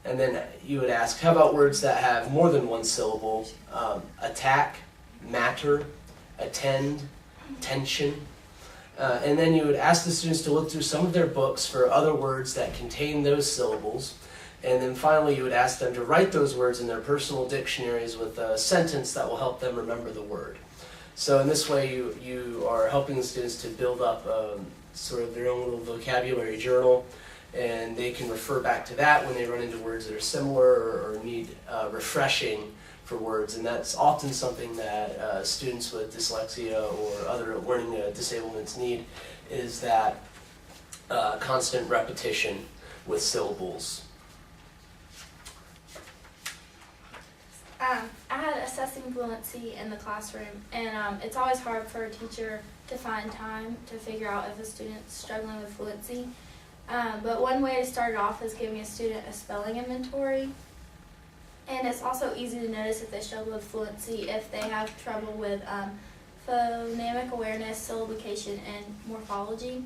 And then you would ask, how about words that have more than one syllable? Attack, matter, attend, tension. And then you would ask the students to look through some of their books for other words that contain those syllables. And then finally you would ask them to write those words in their personal dictionaries with a sentence that will help them remember the word. So in this way you are helping the students to build up sort of their own little vocabulary journal, and they can refer back to that when they run into words that are similar or need refreshing for words. And that's often something that students with dyslexia or other learning disablements need, is that constant repetition with syllables. I had assessing fluency in the classroom, and it's always hard for a teacher to find time to figure out if a student's struggling with fluency. But one way to start it off is giving a student a spelling inventory. And it's also easy to notice if they struggle with fluency if they have trouble with phonemic awareness, syllabication, and morphology.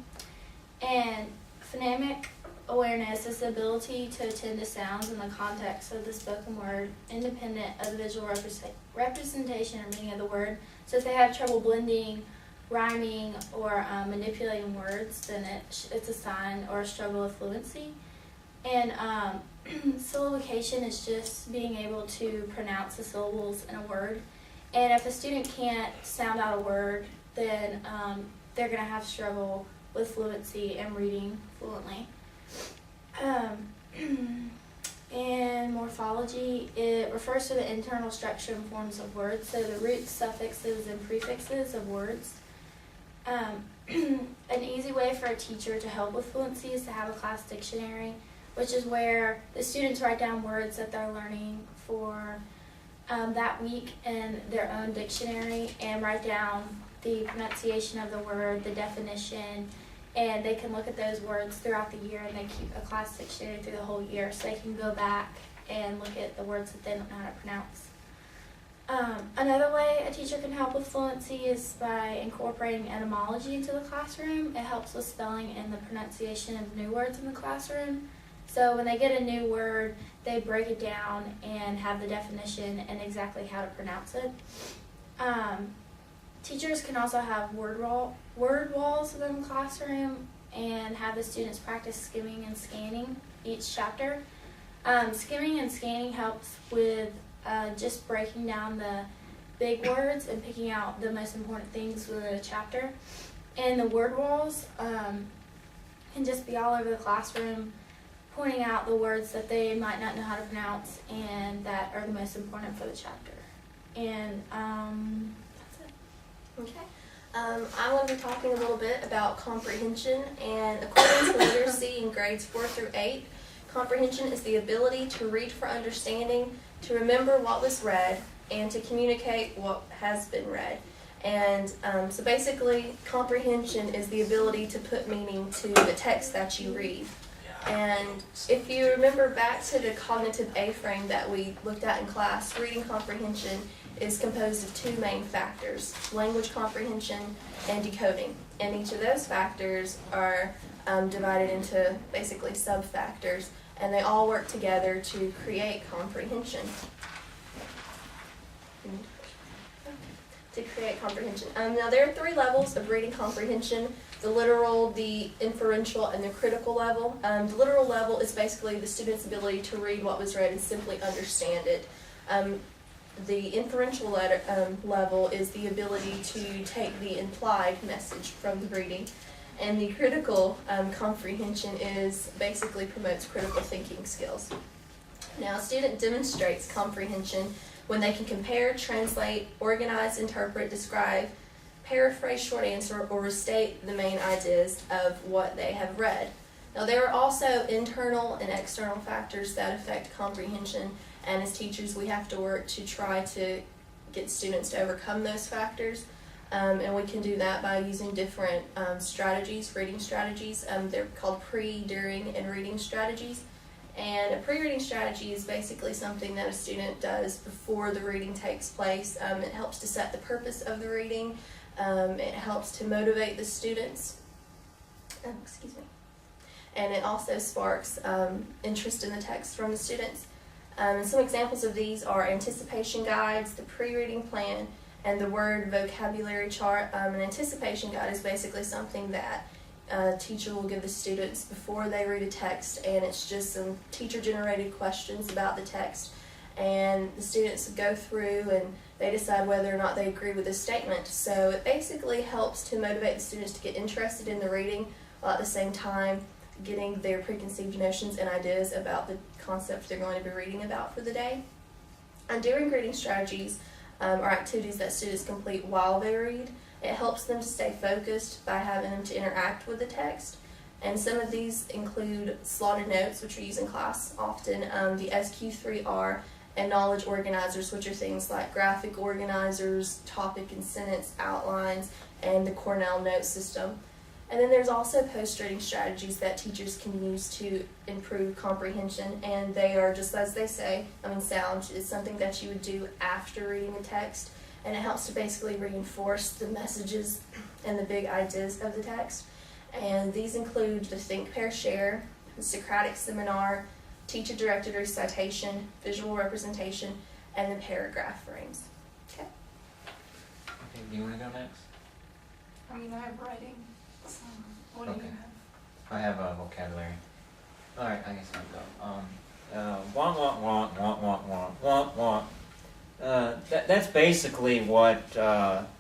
And phonemic awareness is the ability to attend to sounds in the context of the spoken word, independent of the visual representation or meaning of the word. So if they have trouble blending, rhyming, or manipulating words, then it's a sign or a struggle with fluency. And syllabication is just being able to pronounce the syllables in a word. And if a student can't sound out a word, then they're going to have struggle with fluency and reading fluently. And morphology, it refers to the internal structure and forms of words, so the roots, suffixes, and prefixes of words. An easy way for a teacher to help with fluency is to have a class dictionary, which is where the students write down words that they're learning for that week in their own dictionary, and write down the pronunciation of the word, the definition, and they can look at those words throughout the year, and they keep a class dictionary through the whole year, so they can go back and look at the words that they don't know how to pronounce. Another way a teacher can help with fluency is by incorporating etymology into the classroom. It helps with spelling and the pronunciation of new words in the classroom. So when they get a new word, they break it down and have the definition and exactly how to pronounce it. Teachers can also have word walls within the classroom and have the students practice skimming and scanning each chapter. Skimming and scanning helps with just breaking down the big words and picking out the most important things within a chapter. And the word walls can just be all over the classroom, pointing out the words that they might not know how to pronounce and that are the most important for the chapter. And that's it. Okay. I want to be talking a little bit about comprehension, and according to literacy in grades 4 through 8, comprehension is the ability to read for understanding, to remember what was read, and to communicate what has been read. And so basically, comprehension is the ability to put meaning to the text that you read. And if you remember back to the cognitive A-frame that we looked at in class, reading comprehension is composed of two main factors: language comprehension and decoding. And each of those factors are divided into basically sub-factors, and they all work together to create comprehension. Now there are 3 levels of reading comprehension: the literal, the inferential, and the critical level. The literal level is basically the student's ability to read what was read and simply understand it. The inferential level is the ability to take the implied message from the reading. And the critical comprehension is basically promotes critical thinking skills. Now, a student demonstrates comprehension when they can compare, translate, organize, interpret, describe, paraphrase short answer, or restate the main ideas of what they have read. Now, there are also internal and external factors that affect comprehension, and as teachers, we have to work to try to get students to overcome those factors. And we can do that by using different strategies, reading strategies. They're called pre, during, and reading strategies. And a pre-reading strategy is basically something that a student does before the reading takes place. It helps to set the purpose of the reading. It helps to motivate the students. and it also sparks interest in the text from the students. And some examples of these are anticipation guides, the pre-reading plan, and the word vocabulary chart. An anticipation guide is basically something that a teacher will give the students before they read a text, and it's just some teacher-generated questions about the text, and the students go through and they decide whether or not they agree with the statement. So it basically helps to motivate the students to get interested in the reading, while at the same time getting their preconceived notions and ideas about the concept they're going to be reading about for the day. And during reading strategies are activities that students complete while they read. It helps them to stay focused by having them to interact with the text. And some of these include slotted notes, which we use in class often, the SQ3R, and knowledge organizers, which are things like graphic organizers, topic and sentence outlines, and the Cornell note system. And then there's also post-reading strategies that teachers can use to improve comprehension, and they are, just as they say, sound is something that you would do after reading the text, and it helps to basically reinforce the messages and the big ideas of the text. And these include the Think, Pair, Share, the Socratic Seminar, teacher-directed recitation, visual representation, and the paragraph frames. Okay. Okay, do you want to go next? I have writing, so what do you Okay. have? I have a vocabulary. Alright, I guess I'll go. Want, want, want, want, want, want, want. That's basically what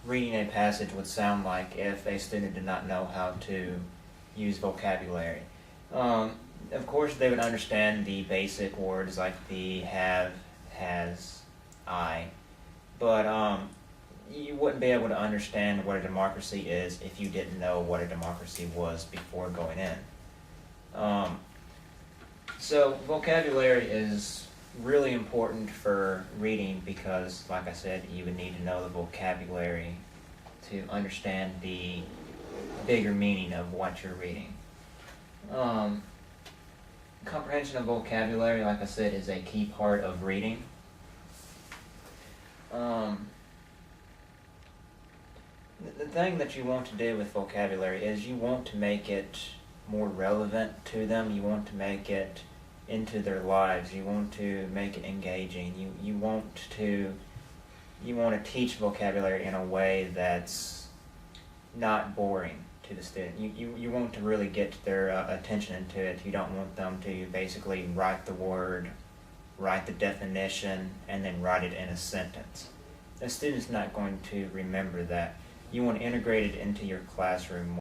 reading a passage would sound like if a student did not know how to use vocabulary. Of course, they would understand the basic words like the have, has, I, but you wouldn't be able to understand what a democracy is if you didn't know what a democracy was before going in. So vocabulary is really important for reading because, like I said, you would need to know the vocabulary to understand the bigger meaning of what you're reading. Comprehension of vocabulary, like I said, is a key part of reading. The thing that you want to do with vocabulary is you want to make it more relevant to them. You want to make it into their lives. You want to make it engaging. You want to teach vocabulary in a way that's not boring to the student. You want to really get their attention into it. You don't want them to basically write the word, write the definition, and then write it in a sentence. The student's not going to remember that. You want to integrate it into your classroom